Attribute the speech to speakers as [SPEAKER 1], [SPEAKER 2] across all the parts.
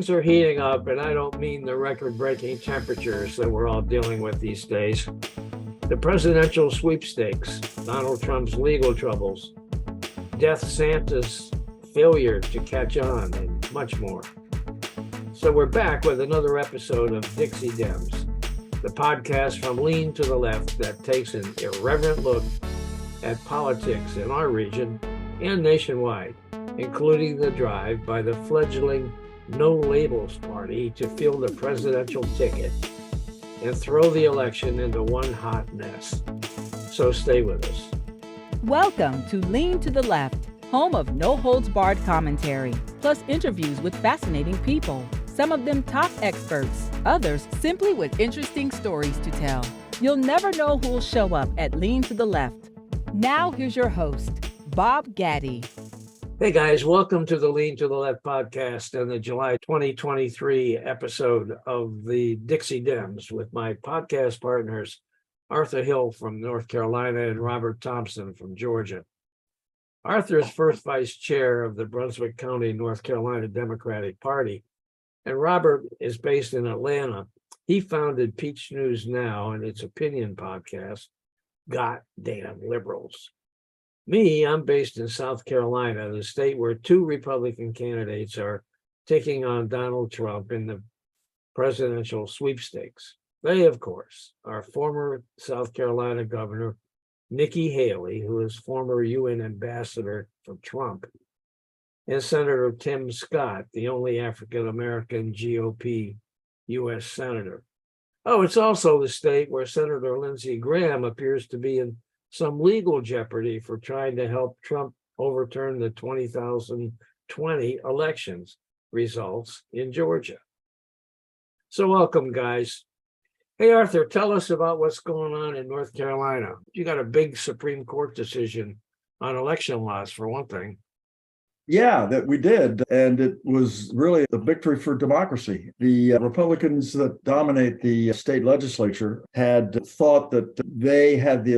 [SPEAKER 1] Things are heating up, and I don't mean the record-breaking temperatures that we're all dealing with these days. The presidential sweepstakes, Donald Trump's legal troubles, Death Santa's failure to catch on, and much more. So we're back with another episode of Dixie Dems, the podcast from Lean to the Left that takes an irreverent look at politics in our region and nationwide, including the drive by the fledgling No Labels Party to fill the presidential ticket and throw the election into one hot mess. So stay with us.
[SPEAKER 2] Welcome to Lean to the Left, home of no-holds-barred commentary, plus interviews with fascinating people, some of them top experts, others simply with interesting stories to tell. You'll never know who'll show up at Lean to the Left. Now here's your host, Bob Gaddy.
[SPEAKER 1] Hey guys, welcome to the Lean to the Left podcast and the July 2023 episode of the Dixie Dems with my podcast partners, Arthur Hill from North Carolina and Robert Thompson from Georgia. Arthur is first vice chair of the Brunswick County, North Carolina Democratic Party, and Robert is based in Atlanta. He founded Peach News Now and its opinion podcast, Goddamn Liberals. Me, I'm based in South Carolina, the state where two Republican candidates are taking on Donald Trump in the presidential sweepstakes. They, of course, are former South Carolina Governor Nikki Haley, who is former UN ambassador for Trump, and Senator Tim Scott, the only African-American GOP U.S. senator. Oh, it's also the state where Senator Lindsey Graham appears to be in some legal jeopardy for trying to help Trump overturn the 2020 elections results in Georgia. So welcome, guys. Hey, Arthur, tell us about what's going on in North Carolina. You got a big Supreme Court decision on election laws, for one thing.
[SPEAKER 3] Yeah, that we did. And it was really a victory for democracy. The Republicans that dominate the state legislature had thought that they had the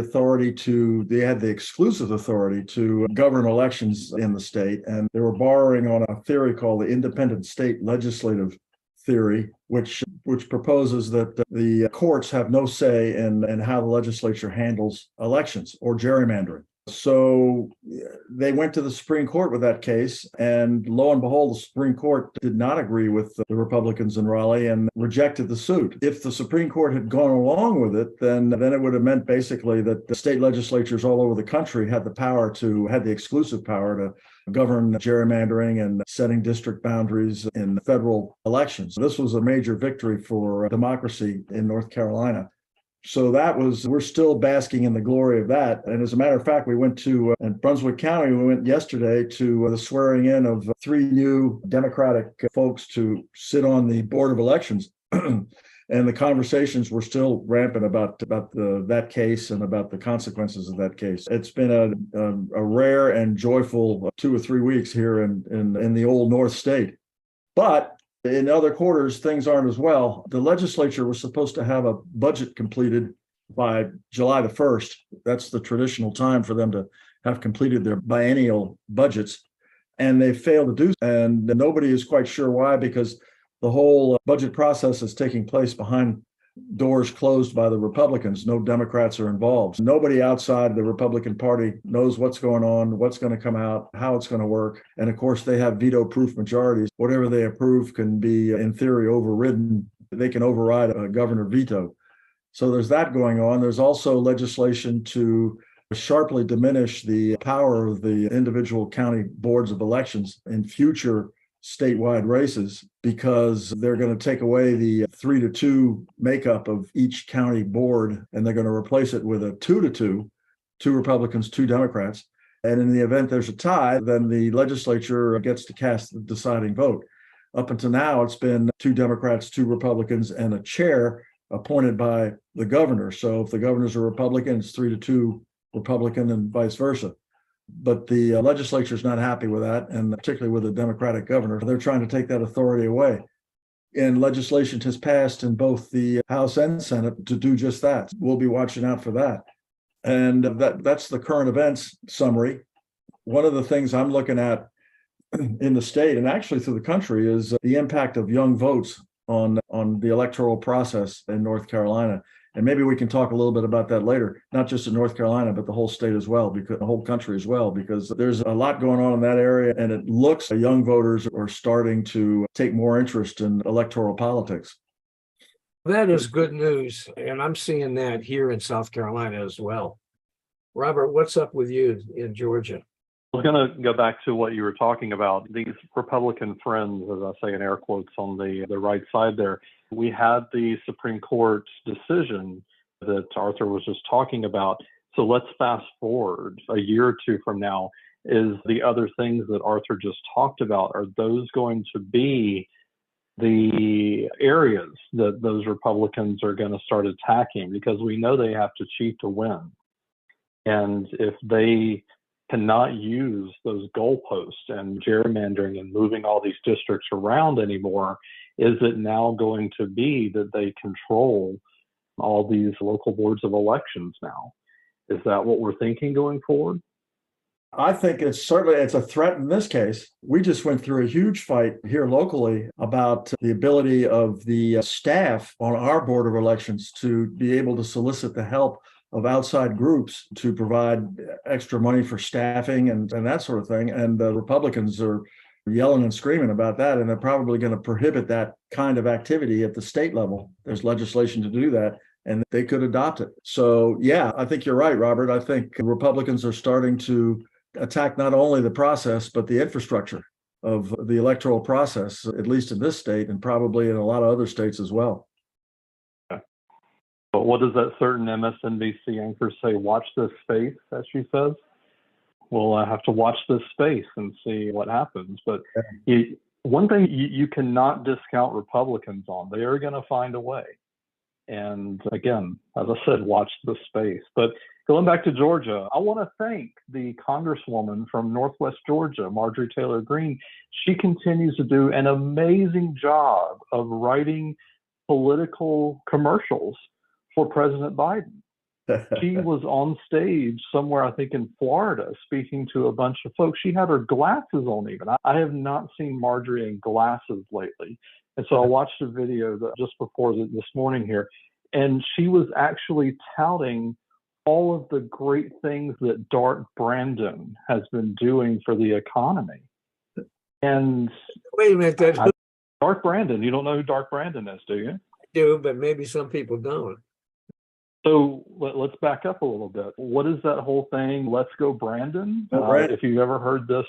[SPEAKER 3] exclusive authority to govern elections in the state. And they were borrowing on a theory called the independent state legislative theory, which proposes that the courts have no say in how the legislature handles elections or gerrymandering. So they went to the Supreme Court with that case, and lo and behold, the Supreme Court did not agree with the Republicans in Raleigh and rejected the suit. If the Supreme Court had gone along with it, then it would have meant basically that the state legislatures all over the country had the exclusive power to govern gerrymandering and setting district boundaries in federal elections. This was a major victory for democracy in North Carolina. So we're still basking in the glory of that. And as a matter of fact, we went to in Brunswick County, we went yesterday to the swearing in of three new Democratic folks to sit on the Board of Elections. And the conversations were still rampant about that case and about the consequences of that case. It's been a rare and joyful 2 or 3 weeks here in the old North State. But in other quarters, things aren't as well. The legislature was supposed to have a budget completed by July the 1st. That's the traditional time for them to have completed their biennial budgets. And they failed to do so. And nobody is quite sure why, because the whole budget process is taking place behind doors closed by the Republicans. No Democrats are involved. Nobody outside the Republican Party knows what's going on, what's going to come out, how it's going to work. And of course, they have veto-proof majorities. Whatever they approve can be, in theory, overridden. They can override a governor veto. So there's that going on. There's also legislation to sharply diminish the power of the individual county boards of elections in future statewide races, because they're going to take away the 3-2 makeup of each county board, and they're going to replace it with a 2-2, 2 Republicans, 2 Democrats. And in the event there's a tie, then the legislature gets to cast the deciding vote. Up until now, it's been 2 Democrats, 2 Republicans, and a chair appointed by the governor. So if the governor's a Republican, it's 3-2 Republican and vice versa. But the legislature is not happy with that, and particularly with the Democratic governor. They're trying to take that authority away. And legislation has passed in both the House and Senate to do just that. We'll be watching out for that. And that's the current events summary. One of the things I'm looking at in the state and actually through the country is the impact of young votes on the electoral process in North Carolina. And maybe we can talk a little bit about that later, not just in North Carolina, but the whole state as well, because the whole country as well, because there's a lot going on in that area. And it looks like young voters are starting to take more interest in electoral politics.
[SPEAKER 1] That is good news. And I'm seeing that here in South Carolina as well. Robert, what's up with you in Georgia?
[SPEAKER 4] I was going to go back to what you were talking about. These Republican friends, as I say in air quotes on the right side there, we had the Supreme Court's decision that Arthur was just talking about. So let's fast forward a year or two from now. Is the other things that Arthur just talked about, are those going to be the areas that those Republicans are going to start attacking? Because we know they have to cheat to win. And if they cannot use those goalposts and gerrymandering and moving all these districts around anymore, is it now going to be that they control all these local boards of elections now? Is that what we're thinking going forward?
[SPEAKER 3] I think it's a threat in this case. We just went through a huge fight here locally about the ability of the staff on our board of elections to be able to solicit the help of outside groups to provide extra money for staffing and that sort of thing. And the Republicans are yelling and screaming about that, and they're probably going to prohibit that kind of activity at the state level. There's legislation to do that, and they could adopt it. So, yeah, I think you're right, Robert. I think Republicans are starting to attack not only the process, but the infrastructure of the electoral process, at least in this state and probably in a lot of other states as well.
[SPEAKER 4] But what does that certain MSNBC anchor say? Watch this space, as she says. We'll have to watch this space and see what happens. But one thing you cannot discount Republicans on, they are going to find a way. And again, as I said, watch the space. But going back to Georgia, I want to thank the Congresswoman from Northwest Georgia, Marjorie Taylor Greene. She continues to do an amazing job of writing political commercials for President Biden. She was on stage somewhere, I think in Florida, speaking to a bunch of folks. She had her glasses on even. I have not seen Marjorie in glasses lately. And so I watched a video just before this morning here, and she was actually touting all of the great things that Dark Brandon has been doing for the economy. And
[SPEAKER 1] Wait a minute,
[SPEAKER 4] Dark Brandon, you don't know who Dark Brandon is, do you?
[SPEAKER 1] I do, but maybe some people don't.
[SPEAKER 4] So let's back up a little bit. What is that whole thing? Let's go, Brandon. If you've ever heard this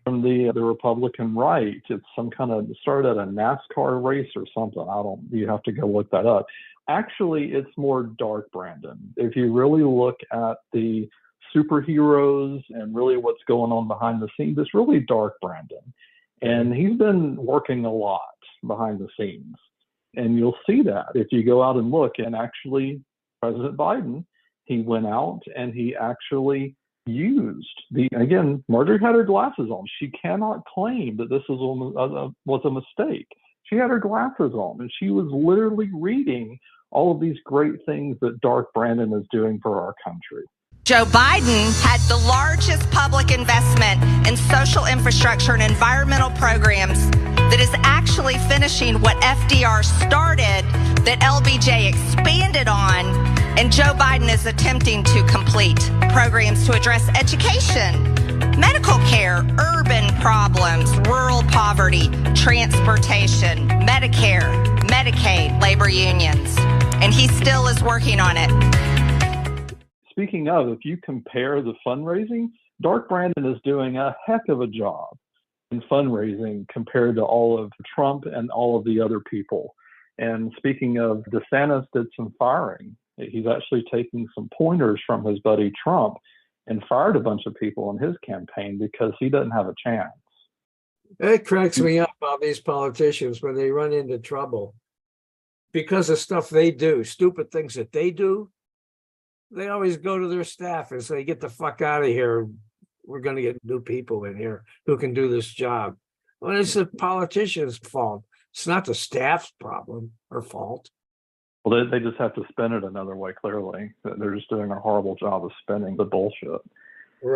[SPEAKER 4] from the Republican right, it's some kind of started at a NASCAR race or something. You have to go look that up. Actually, it's more Dark Brandon. If you really look at the superheroes and really what's going on behind the scenes, it's really Dark Brandon. And he's been working a lot behind the scenes. And you'll see that if you go out and look. And actually, President Biden, he went out and he actually used again, Marjorie had her glasses on. She cannot claim that this was a mistake. She had her glasses on and she was literally reading all of these great things that Dark Brandon is doing for our country.
[SPEAKER 5] Joe Biden had the largest public investment in social infrastructure and environmental programs that is actually finishing what FDR started, that LBJ expanded on, and Joe Biden is attempting to complete programs to address education, medical care, urban problems, rural poverty, transportation, Medicare, Medicaid, labor unions, and he still is working on it.
[SPEAKER 4] Speaking of, if you compare the fundraising, Dark Brandon is doing a heck of a job in fundraising compared to all of Trump and all of the other people. And speaking of, DeSantis did some firing. He's actually taking some pointers from his buddy Trump and fired a bunch of people in his campaign because he doesn't have a chance.
[SPEAKER 1] It cracks me up about these politicians when they run into trouble because of stuff they do, stupid things that they do. They always go to their staff and say, get the fuck out of here. We're going to get new people in here who can do this job. Well, it's the politician's fault. It's not the staff's problem or fault.
[SPEAKER 4] Well, they just have to spin it another way, clearly. They're just doing a horrible job of spinning the bullshit.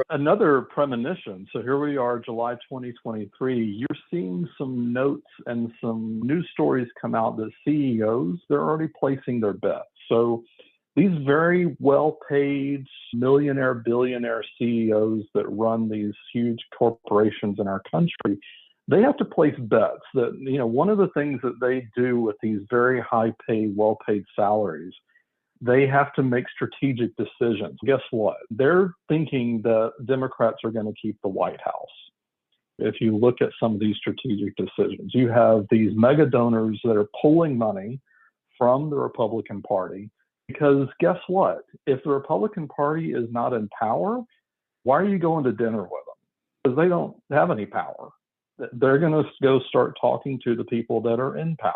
[SPEAKER 4] Another premonition. So here we are, July 2023. You're seeing some notes and some news stories come out that CEOs, they're already placing their bets. So these very well-paid millionaire, billionaire CEOs that run these huge corporations in our country, they have to place bets that, one of the things that they do with these very high-paid, well-paid salaries, they have to make strategic decisions. Guess what? They're thinking that Democrats are going to keep the White House. If you look at some of these strategic decisions, you have these mega donors that are pulling money from the Republican Party, because guess what? If the Republican Party is not in power, why are you going to dinner with them? Because they don't have any power. They're going to go start talking to the people that are in power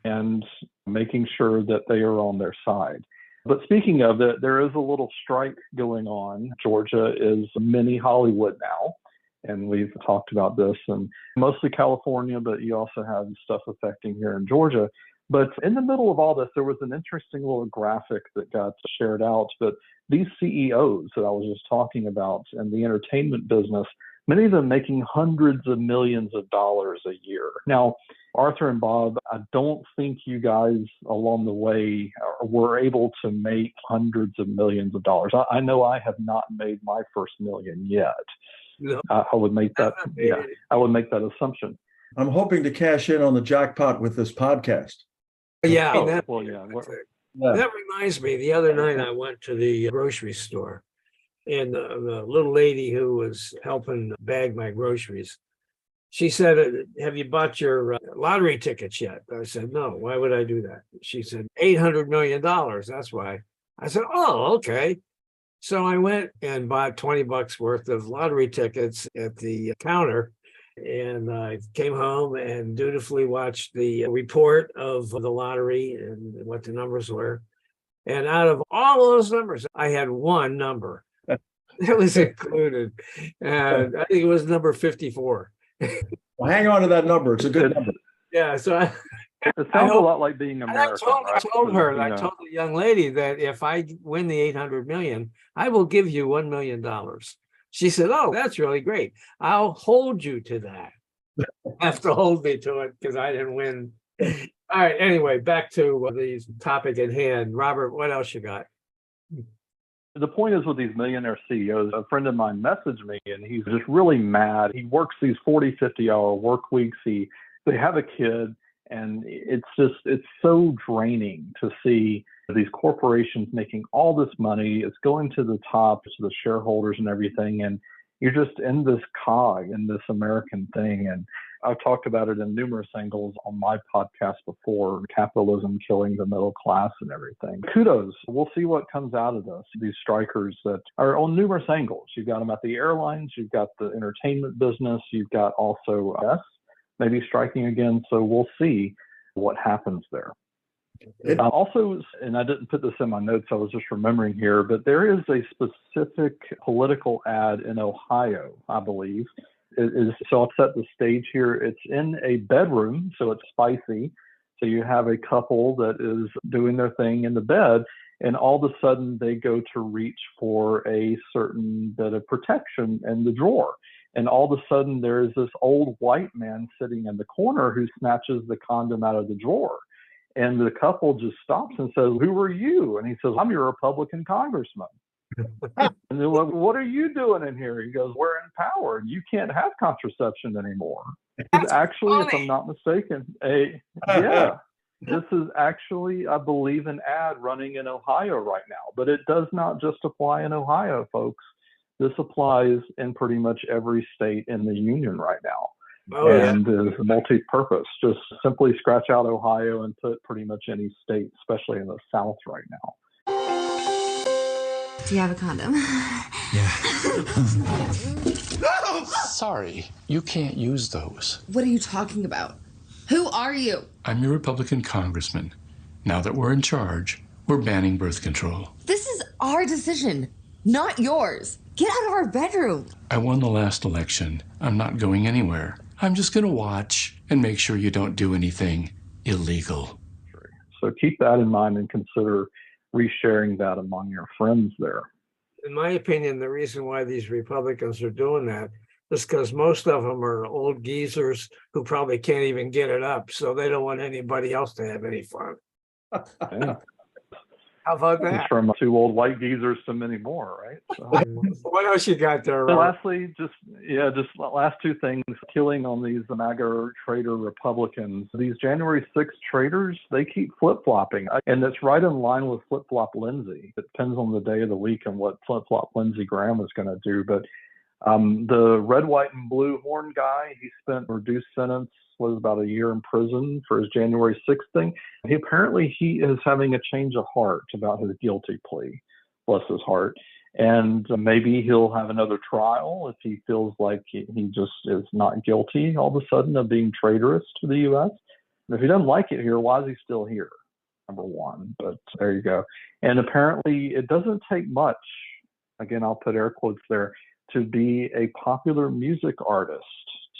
[SPEAKER 4] and making sure that they are on their side. But speaking of it, there is a little strike going on. Georgia is mini Hollywood now, and we've talked about this, and mostly California, but you also have stuff affecting here in Georgia. But in the middle of all this, there was an interesting little graphic that got shared out. But these CEOs that I was just talking about in the entertainment business, many of them making hundreds of millions of dollars a year. Now, Arthur and Bob, I don't think you guys along the way were able to make hundreds of millions of dollars. I know I have not made my first million yet. No. I would make that. Yeah, I would make that assumption.
[SPEAKER 3] I'm hoping to cash in on the jackpot with this podcast.
[SPEAKER 1] Yeah.
[SPEAKER 3] That
[SPEAKER 1] reminds me, the other night I went to the grocery store, and the little lady who was helping bag my groceries, she said, "Have you bought your lottery tickets yet?" I said, "No, why would I do that?" She said, $800 million, that's why. I said, "Oh, okay." So I went and bought $20 worth of lottery tickets at the counter, and I came home and dutifully watched the report of the lottery and what the numbers were. And out of all those numbers, I had one number that was included, and I think it was number 54.
[SPEAKER 3] Well, hang on to that number. It's a good number.
[SPEAKER 1] Yeah. So
[SPEAKER 4] it sounds a lot like being American.
[SPEAKER 1] I told the young lady that if I win the 800 million, I will give you $1 million. She said, "Oh, that's really great. I'll hold you to that." Have to hold me to it because I didn't win. All right. Anyway, back to the topic at hand. Robert, what else you got?
[SPEAKER 4] The point is with these millionaire CEOs, a friend of mine messaged me and he's just really mad. He works these 40, 50-hour work weeks. They have a kid, and it's so draining to see these corporations making all this money. It's going to the top, to the shareholders and everything. And you're just in this cog, in this American thing. And I've talked about it in numerous angles on my podcast before, capitalism killing the middle class and everything. Kudos. We'll see what comes out of this. These strikers that are on numerous angles. You've got them at the airlines, you've got the entertainment business, you've got also us maybe striking again. So we'll see what happens there. Also, and I didn't put this in my notes, I was just remembering here, but there is a specific political ad in Ohio, I believe. It is, so I'll set the stage here. It's in a bedroom, so it's spicy. So you have a couple that is doing their thing in the bed, and all of a sudden they go to reach for a certain bit of protection in the drawer. And all of a sudden there is this old white man sitting in the corner who snatches the condom out of the drawer. And the couple just stops and says, "Who are you?" And he says, "I'm your Republican congressman." And they're like, "What are you doing in here?" He goes, "We're in power. You can't have contraception anymore." It's actually, if I'm not mistaken, this is actually, I believe, an ad running in Ohio right now. But it does not just apply in Ohio, folks. This applies in pretty much every state in the union right now. And is multi-purpose. Just simply scratch out Ohio and put pretty much any state, especially in the South right now.
[SPEAKER 6] Do you have a condom?
[SPEAKER 7] Yeah. No! Sorry, you can't use those.
[SPEAKER 6] What are you talking about? Who are you?
[SPEAKER 7] I'm your Republican Congressman. Now that we're in charge, we're banning birth control.
[SPEAKER 6] This is our decision, not yours. Get out of our bedroom.
[SPEAKER 7] I won the last election. I'm not going anywhere. I'm just going to watch and make sure you don't do anything illegal.
[SPEAKER 4] So keep that in mind and consider resharing that among your friends there.
[SPEAKER 1] In my opinion, the reason why these Republicans are doing that is because most of them are old geezers who probably can't even get it up. So they don't want anybody else to have any fun.
[SPEAKER 4] Yeah.
[SPEAKER 1] How about
[SPEAKER 4] It's
[SPEAKER 1] that?
[SPEAKER 4] from 2 old white geezers to many more, right? So,
[SPEAKER 1] What else you got there,
[SPEAKER 4] and
[SPEAKER 1] Robert?
[SPEAKER 4] lastly, just last 2 things, killing on these MAGA traitor Republicans. These January 6th traitors, they keep flip-flopping. And that's right in line with flip-flop Lindsey. It depends on the day of the week and what flip-flop Lindsey Graham is going to do. But the red, white, and blue horn guy, he spent a reduced sentence, was about a year in prison for his January 6th thing. He is having a change of heart about his guilty plea, bless his heart. And maybe he'll have another trial if he feels like he just is not guilty all of a sudden of being traitorous to the U.S. And if he doesn't like it here, why is he still here? Number one, but there you go. And apparently it doesn't take much, again, I'll put air quotes there, to be a popular music artist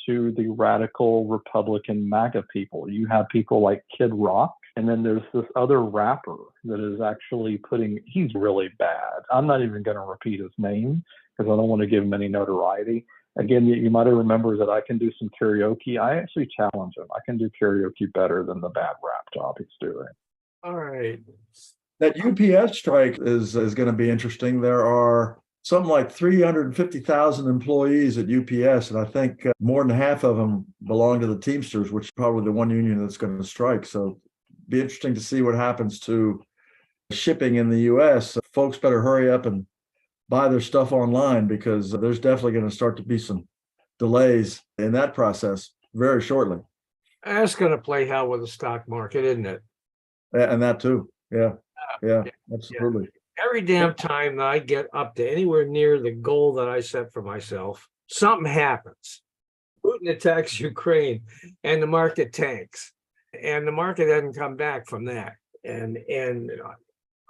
[SPEAKER 4] to the radical Republican MAGA people. You have people like Kid Rock, and then there's this other rapper that is actually he's really bad. I'm not even going to repeat his name because I don't want to give him any notoriety. Again, you might have remembered that I can do some karaoke. I actually challenge him. I can do karaoke better than the bad rap job he's doing.
[SPEAKER 1] All right.
[SPEAKER 3] That UPS strike is going to be interesting. There are something like 350,000 employees at UPS, and I think more than half of them belong to the Teamsters, which is probably the one union that's going to strike. So be interesting to see what happens to shipping in the US. Folks better hurry up and buy their stuff online because there's definitely going to start to be some delays in that process very shortly.
[SPEAKER 1] That's going to play hell with the stock market, isn't it?
[SPEAKER 3] And that too. Yeah, absolutely.
[SPEAKER 1] Every damn time that I get up to anywhere near the goal that I set for myself, something happens. Putin attacks Ukraine and the market tanks. And the market hasn't come back from that. And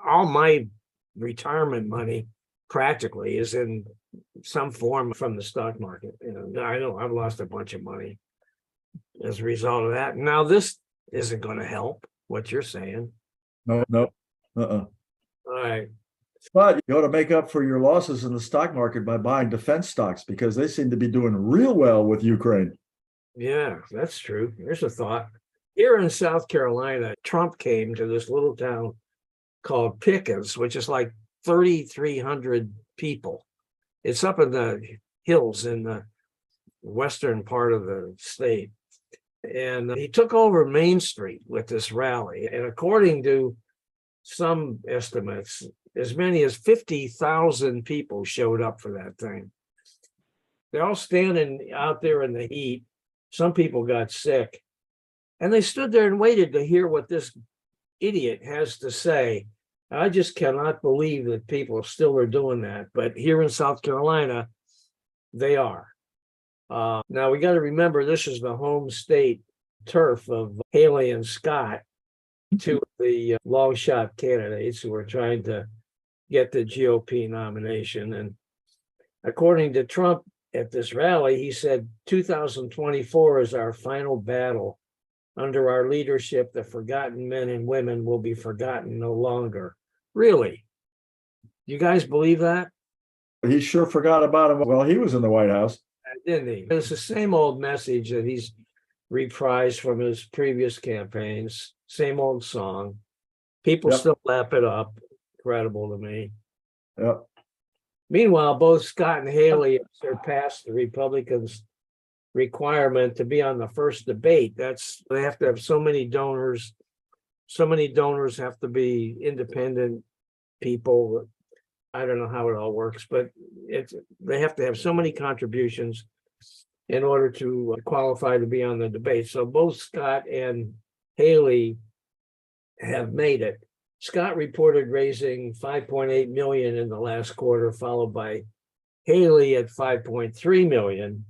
[SPEAKER 1] all my retirement money practically is in some form from the stock market. I know I've lost a bunch of money as a result of that. Now this isn't going to help what you're saying.
[SPEAKER 3] No. All
[SPEAKER 1] right.
[SPEAKER 3] But you ought to make up for your losses in the stock market by buying defense stocks because they seem to be doing real well with Ukraine.
[SPEAKER 1] Yeah, that's true. Here's a thought. Here in South Carolina, Trump came to this little town called Pickens, which is like 3,300 people. It's up in the hills in the western part of the state. And he took over Main Street with this rally. And according to some estimates, as many as 50,000 people showed up for that thing. They're all standing out there in the heat. Some people got sick. And they stood there and waited to hear what this idiot has to say. I just cannot believe that people still are doing that. But here in South Carolina, they are. Now, we got to remember, this is the home state turf of Haley and Scott, two of the long shot candidates who are trying to get the GOP nomination. And according to Trump at this rally, he said 2024 is our final battle. Under our leadership, the forgotten men and women will be forgotten no longer. Really? You guys believe that?
[SPEAKER 3] He sure forgot about him while he was in the White House.
[SPEAKER 1] Didn't he? It's the same old message that he's reprised from his previous campaigns. Same old song. People still lap it up. Incredible to me.
[SPEAKER 3] Yep.
[SPEAKER 1] Meanwhile, both Scott and Haley have surpassed the Republicans' requirement to be on the first debate. They have to have so many donors. So many donors have to be independent people. I don't know how it all works, but they have to have so many contributions in order to qualify to be on the debate. So both Scott and Haley have made it. Scott reported raising 5.8 million in the last quarter, followed by Haley at 5.3 million.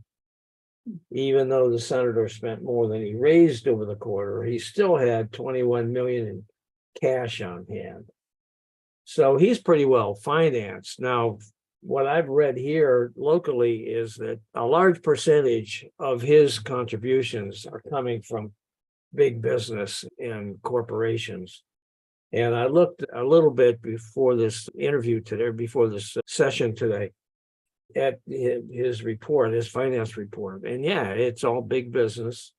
[SPEAKER 1] Even though the senator spent more than he raised over the quarter, he still had 21 million in cash on hand. So he's pretty well financed. Now, what I've read here locally is that a large percentage of his contributions are coming from big business and corporations. And I looked a little bit before this interview today, before this session today, at his report, his finance report. And yeah, it's all big business.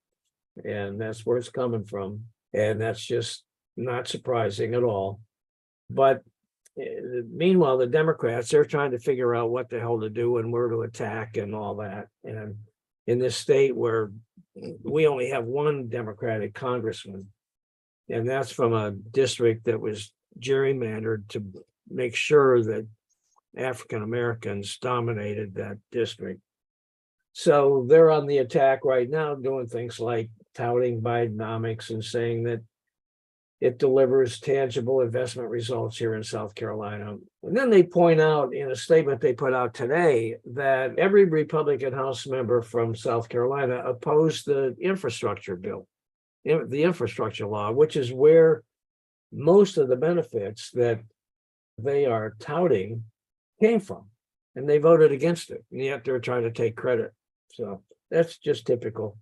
[SPEAKER 1] And that's where it's coming from. And that's just not surprising at all. But meanwhile, the Democrats, they're trying to figure out what the hell to do and where to attack and all that. And in this state where we only have one Democratic congressman, and that's from a district that was gerrymandered to make sure that African Americans dominated that district. So they're on the attack right now, doing things like touting Bidenomics and saying that it delivers tangible investment results here in South Carolina. And then they point out in a statement they put out today that every Republican House member from South Carolina opposed the infrastructure bill, the infrastructure law, which is where most of the benefits that they are touting came from. And they voted against it, and yet they're trying to take credit. So that's just typical.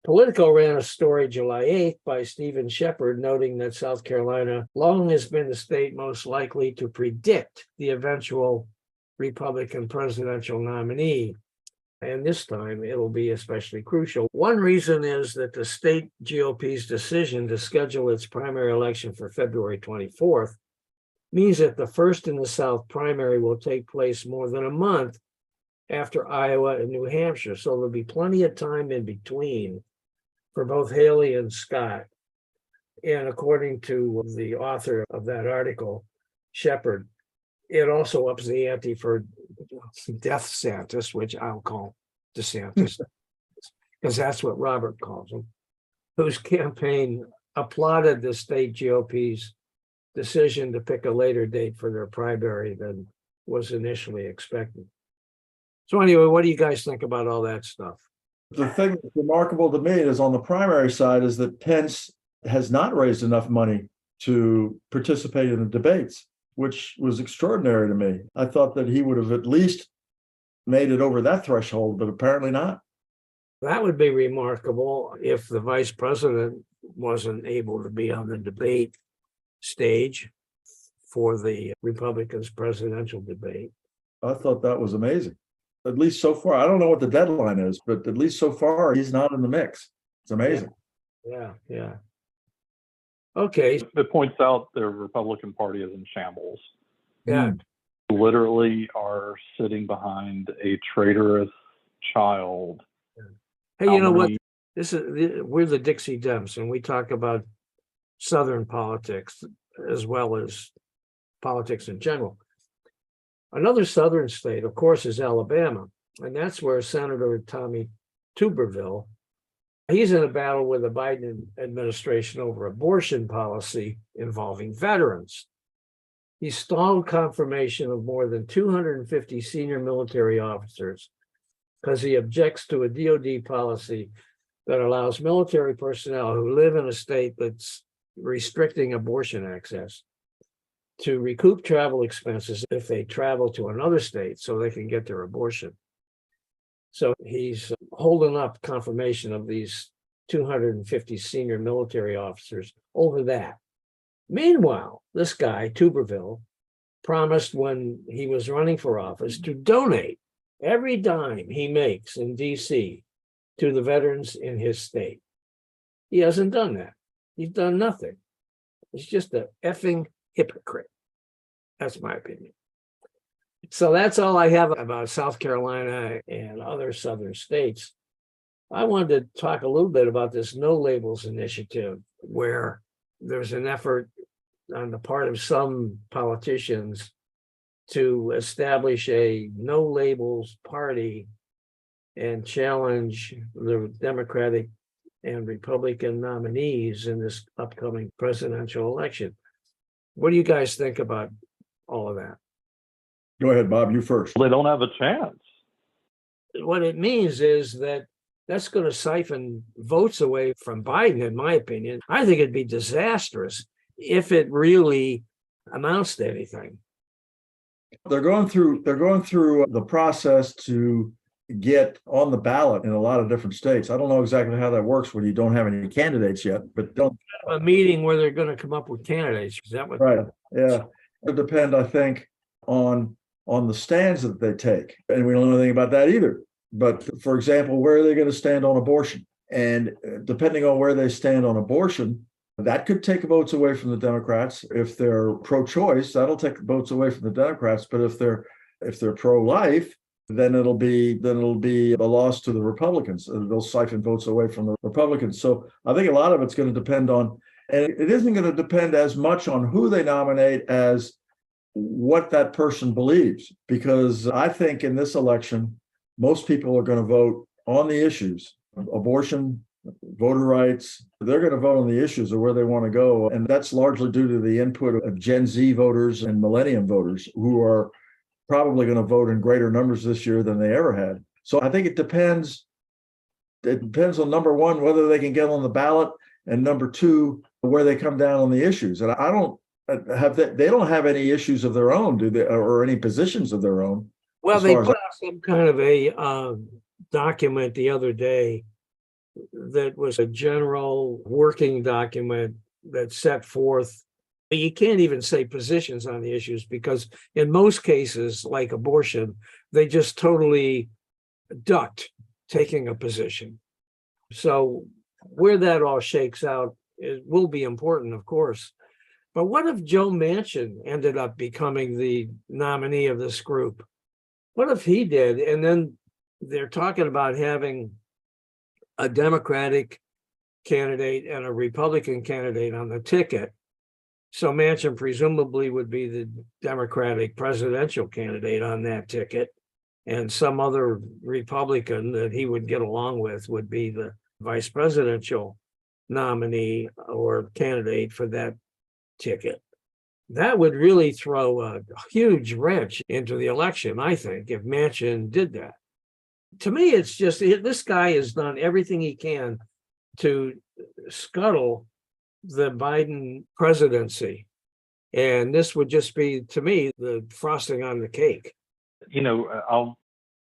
[SPEAKER 1] Politico ran a story July 8th by Stephen Shepard noting that South Carolina long has been the state most likely to predict the eventual Republican presidential nominee. And this time it'll be especially crucial. One reason is that the state GOP's decision to schedule its primary election for February 24th means that the first in the South primary will take place more than a month after Iowa and New Hampshire. So there'll be plenty of time in between for both Haley and Scott. And according to the author of that article, Shepard, it also ups the ante for Death Santis, which I'll call DeSantis, because that's what Robert calls him, whose campaign applauded the state GOP's decision to pick a later date for their primary than was initially expected. So anyway, what do you guys think about all that stuff?
[SPEAKER 3] The thing that's remarkable to me is on the primary side is that Pence has not raised enough money to participate in the debates, which was extraordinary to me. I thought that he would have at least made it over that threshold, but apparently not.
[SPEAKER 1] That would be remarkable if the vice president wasn't able to be on the debate stage for the Republicans' presidential debate.
[SPEAKER 3] I thought that was amazing. At least so far. I don't know what the deadline is, but at least so far, he's not in the mix. It's amazing.
[SPEAKER 1] Yeah. Okay.
[SPEAKER 4] It points out the Republican Party is in shambles.
[SPEAKER 1] Yeah.
[SPEAKER 4] Literally are sitting behind a traitorous child.
[SPEAKER 1] Hey, you know what? We're the Dixie Dems, and we talk about Southern politics as well as politics in general. Another Southern state, of course, is Alabama, and that's where Senator Tommy Tuberville, he's in a battle with the Biden administration over abortion policy involving veterans. He stalled confirmation of more than 250 senior military officers because he objects to a DOD policy that allows military personnel who live in a state that's restricting abortion access to recoup travel expenses if they travel to another state so they can get their abortion. So he's holding up confirmation of these 250 senior military officers over that. Meanwhile, this guy, Tuberville, promised when he was running for office to donate every dime he makes in DC to the veterans in his state. He hasn't done that. He's done nothing. He's just a effing hypocrite. That's my opinion. So that's all I have about South Carolina and other southern states. I wanted to talk a little bit about this No Labels initiative, where there's an effort on the part of some politicians to establish a no labels party and challenge the Democratic and Republican nominees in this upcoming presidential election. What do you guys think about all of that?
[SPEAKER 3] Go ahead, Bob, you first.
[SPEAKER 4] They don't have a chance.
[SPEAKER 1] What it means is that that's going to siphon votes away from Biden, in my opinion. I think it'd be disastrous if it really amounts to anything.
[SPEAKER 3] They're going through the process to get on the ballot in a lot of different states. I don't know exactly how that works when you don't have any candidates yet, but don't.
[SPEAKER 1] A meeting where they're going to come up with candidates. Is that what?
[SPEAKER 3] Right. Yeah. It'll depend, I think, on the stands that they take. And we don't know anything about that either. But for example, where are they going to stand on abortion? And depending on where they stand on abortion, that could take votes away from the Democrats. If they're pro-choice, that'll take votes away from the Democrats. But if they're pro-life, then it'll be a loss to the Republicans. They'll siphon votes away from the Republicans. So I think a lot of it's going to depend on, and it isn't going to depend as much on who they nominate as what that person believes. Because I think in this election, most people are going to vote on the issues, abortion, voter rights. They're going to vote on the issues of where they want to go. And that's largely due to the input of Gen Z voters and millennium voters who are probably going to vote in greater numbers this year than they ever had. So I think it depends. It depends on, number one, whether they can get on the ballot, and number two, where they come down on the issues. And I don't have that. They don't have any issues of their own, do they, or any positions of their own?
[SPEAKER 1] Well, they put out some kind of a document the other day that was a general working document that set forth, you can't even say positions on the issues, because in most cases, like abortion, they just totally ducked taking a position. So where that all shakes out, it will be important, of course. But what if Joe Manchin ended up becoming the nominee of this group? What if he did? And then they're talking about having a Democratic candidate and a Republican candidate on the ticket. So Manchin presumably would be the Democratic presidential candidate on that ticket, and some other Republican that he would get along with would be the vice presidential nominee or candidate for that ticket. That would really throw a huge wrench into the election, I think, if Manchin did that. To me, it's just, this guy has done everything he can to scuttle the Biden presidency. And this would just be, to me, the frosting on the cake.
[SPEAKER 4] You know, I'll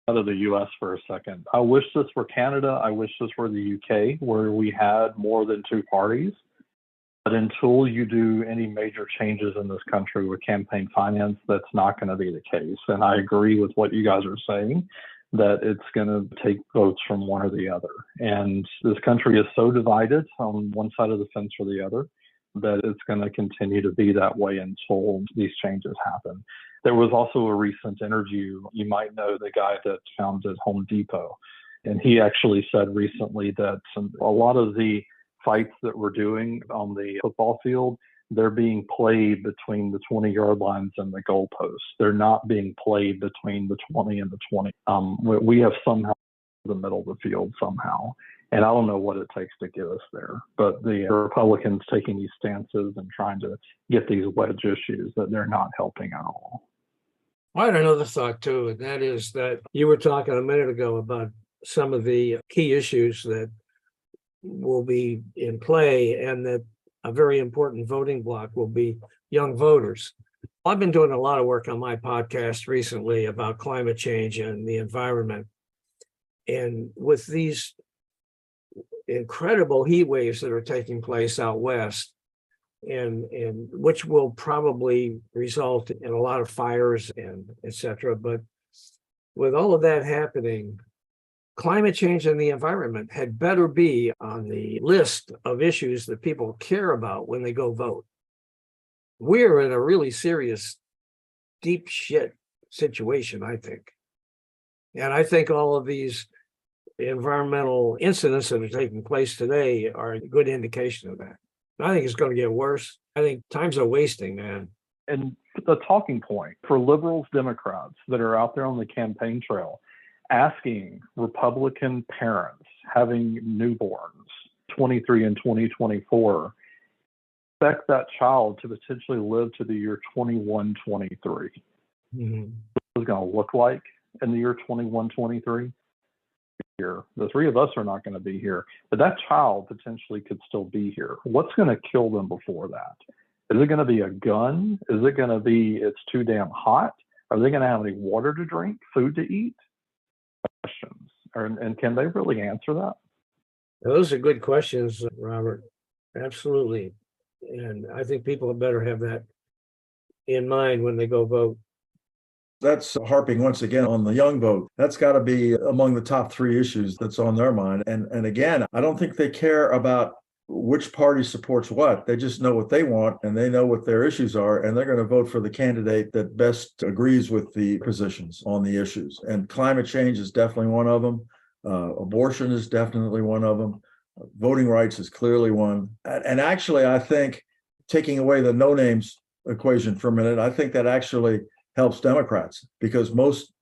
[SPEAKER 4] out of the US for a second. I wish this were Canada. I wish this were the UK, where we had more than two parties. But until you do any major changes in this country with campaign finance, that's not going to be the case. And I agree with what you guys are saying, that it's going to take votes from one or the other. And this country is so divided on one side of the fence or the other that it's going to continue to be that way until these changes happen. There was also a recent interview. You might know the guy that founded Home Depot. And he actually said recently that a lot of the fights that we're doing on the football field, they're being played between the 20-yard lines and the goalposts. They're not being played between the 20 and the 20. We have somehow the middle of the field somehow. And I don't know what it takes to get us there. But the Republicans taking these stances and trying to get these wedge issues, that they're not helping at all.
[SPEAKER 1] I had another thought too, and that is that you were talking a minute ago about some of the key issues that will be in play, and that a very important voting bloc will be young voters. I've been doing a lot of work on my podcast recently about climate change and the environment. And with these incredible heat waves that are taking place out west, and which will probably result in a lot of fires and et cetera. But with all of that happening, climate change and the environment had better be on the list of issues that people care about when they go vote. We're in a really serious, deep shit situation, I think. And I think all of these environmental incidents that are taking place today are a good indication of that. I think it's going to get worse. I think times are wasting, man.
[SPEAKER 4] And the talking point for liberals, Democrats that are out there on the campaign trail, asking Republican parents having newborns, 23 and 2024, expect that child to potentially live to the year 2123.
[SPEAKER 1] Mm-hmm.
[SPEAKER 4] What it's going to look like in the year 2123? Here, the three of us are not going to be here, but that child potentially could still be here. What's going to kill them before that? Is it going to be a gun? Is it going to be it's too damn hot? Are they going to have any water to drink, food to eat? Questions. And can they really answer that?
[SPEAKER 1] Those are good questions, Robert. Absolutely. And I think people better have that in mind when they go vote.
[SPEAKER 3] That's harping once again on the young vote. That's got to be among the top three issues that's on their mind. And again, I don't think they care about which party supports what. They just know what they want and they know what their issues are, and they're going to vote for the candidate that best agrees with the positions on the issues. And climate change is definitely one of them. Abortion is definitely one of them. Voting rights is clearly one. And actually, I think taking away the no names equation for a minute, I think that actually helps Democrats, because most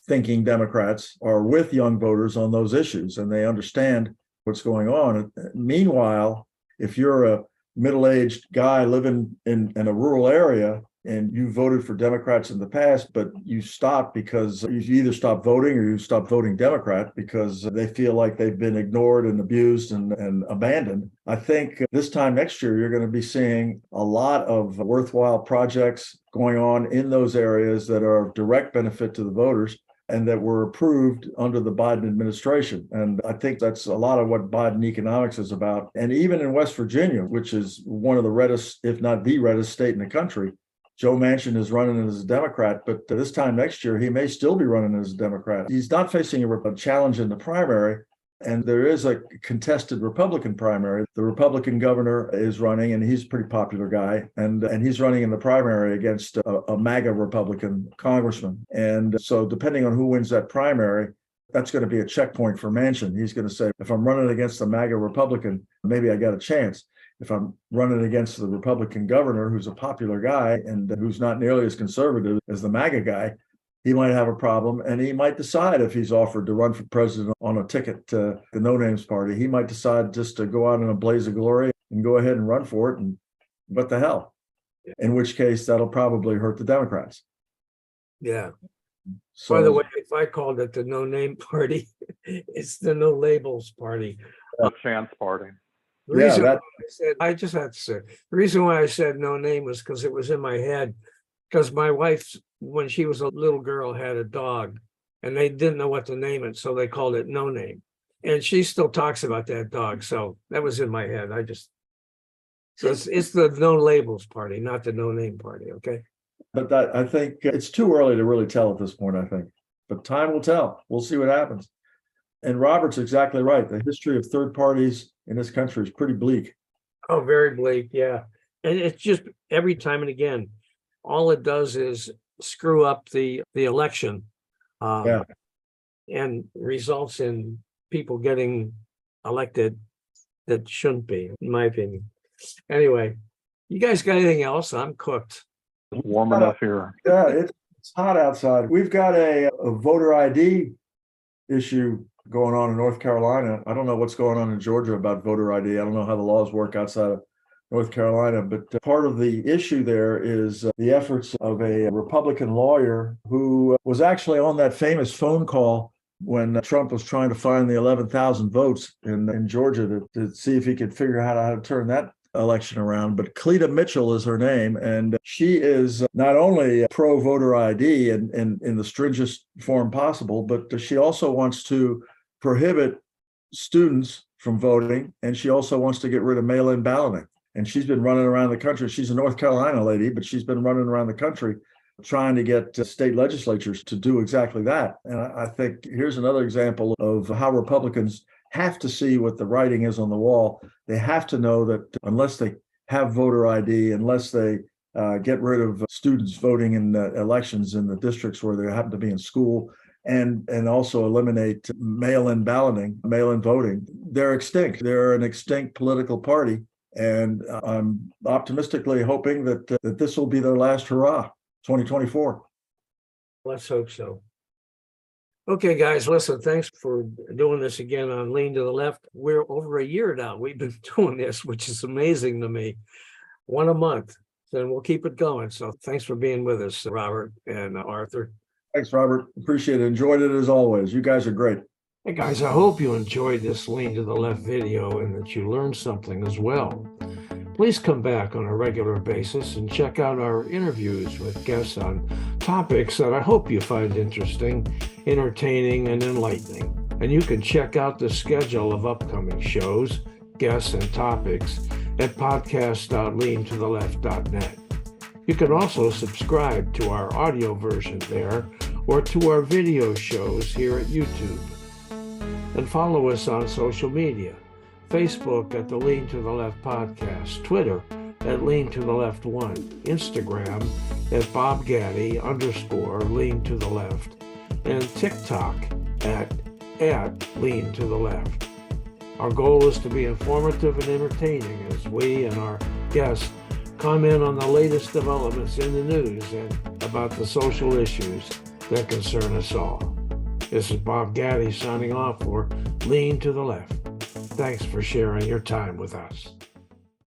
[SPEAKER 3] thinking Democrats are with young voters on those issues and they understand what's going on. Meanwhile, if you're a middle-aged guy living in a rural area and you voted for Democrats in the past, but you stopped because you either stopped voting or you stopped voting Democrat because they feel like they've been ignored and abused and abandoned. I think this time next year, you're going to be seeing a lot of worthwhile projects going on in those areas that are of direct benefit to the voters and that were approved under the Biden administration. And I think that's a lot of what Biden economics is about. And even in West Virginia, which is one of the reddest, if not the reddest state in the country, Joe Manchin is running as a Democrat, but this time next year, he may still be running as a Democrat. He's not facing a challenge in the primary, and there is a contested Republican primary. The Republican governor is running, and he's a pretty popular guy, and he's running in the primary against a MAGA Republican congressman. And so depending on who wins that primary, that's going to be a checkpoint for Manchin. He's going to say, if I'm running against a MAGA Republican, maybe I got a chance. If I'm running against the Republican governor, who's a popular guy and who's not nearly as conservative as the MAGA guy, he might have a problem, and he might decide, if he's offered to run for president on a ticket to the No Names Party, he might decide just to go out in a blaze of glory and go ahead and run for it, and what the hell? In which case, that'll probably hurt the Democrats.
[SPEAKER 1] Yeah.
[SPEAKER 3] So,
[SPEAKER 1] by the way, if I called it the No Name Party, it's the No Labels Party.
[SPEAKER 4] A chance party.
[SPEAKER 1] The reason why I just have to say, the reason why I said no name was because it was in my head, because my wife, when she was a little girl, had a dog and they didn't know what to name it, so they called it No Name. And she still talks about that dog, so that was in my head. So it's the No Labels Party, not the No Name Party, okay?
[SPEAKER 3] But I think it's too early to really tell at this point, I think. But time will tell. We'll see what happens. And Robert's exactly right. The history of third parties in this country is pretty bleak.
[SPEAKER 1] Oh, very bleak, yeah. And it's just every time and again, all it does is screw up the election, and results in people getting elected that shouldn't be, in my opinion. Anyway, you guys got anything else? I'm cooked.
[SPEAKER 4] It's warm enough here.
[SPEAKER 3] Yeah, it's hot outside. We've got a voter ID issue going on in North Carolina. I don't know what's going on in Georgia about voter ID. I don't know how the laws work outside of North Carolina, but part of the issue there is the efforts of a Republican lawyer who was actually on that famous phone call when Trump was trying to find the 11,000 votes in Georgia to see if he could figure out how to turn that election around. But Cleta Mitchell is her name, and she is not only pro voter ID in the stringent form possible, but she also wants to prohibit students from voting, and she also wants to get rid of mail-in balloting. And she's been running around the country. She's a North Carolina lady, but she's been running around the country trying to get state legislatures to do exactly that. And I think here's another example of how Republicans have to see what the writing is on the wall. They have to know that unless they have voter ID, unless they get rid of students voting in elections in the districts where they happen to be in school, and also eliminate mail-in balloting, mail-in voting, they're extinct. They're an extinct political party. And I'm optimistically hoping that this will be their last hurrah, 2024.
[SPEAKER 1] Let's hope so. Okay, guys, listen, thanks for doing this again on Lean to the Left. We're over a year now. We've been doing this, which is amazing to me. One a month, and we'll keep it going. So thanks for being with us, Robert and Arthur.
[SPEAKER 3] Thanks, Robert. Appreciate it. Enjoyed it as always. You guys are great.
[SPEAKER 1] Hey guys, I hope you enjoyed this Lean to the Left video and that you learned something as well. Please come back on a regular basis and check out our interviews with guests on topics that I hope you find interesting, entertaining, and enlightening. And you can check out the schedule of upcoming shows, guests, and topics at podcast.leantotheleft.net. You can also subscribe to our audio version there or to our video shows here at YouTube. And follow us on social media, Facebook at the Lean to the Left Podcast, Twitter at Lean to the Left 1, Instagram at BobGaddy_Lean to the Left, and TikTok at Lean to the Left. Our goal is to be informative and entertaining as we and our guests comment on the latest developments in the news and about the social issues that concern us all. This is Bob Gaddy signing off for Lean to the Left. Thanks for sharing your time with us.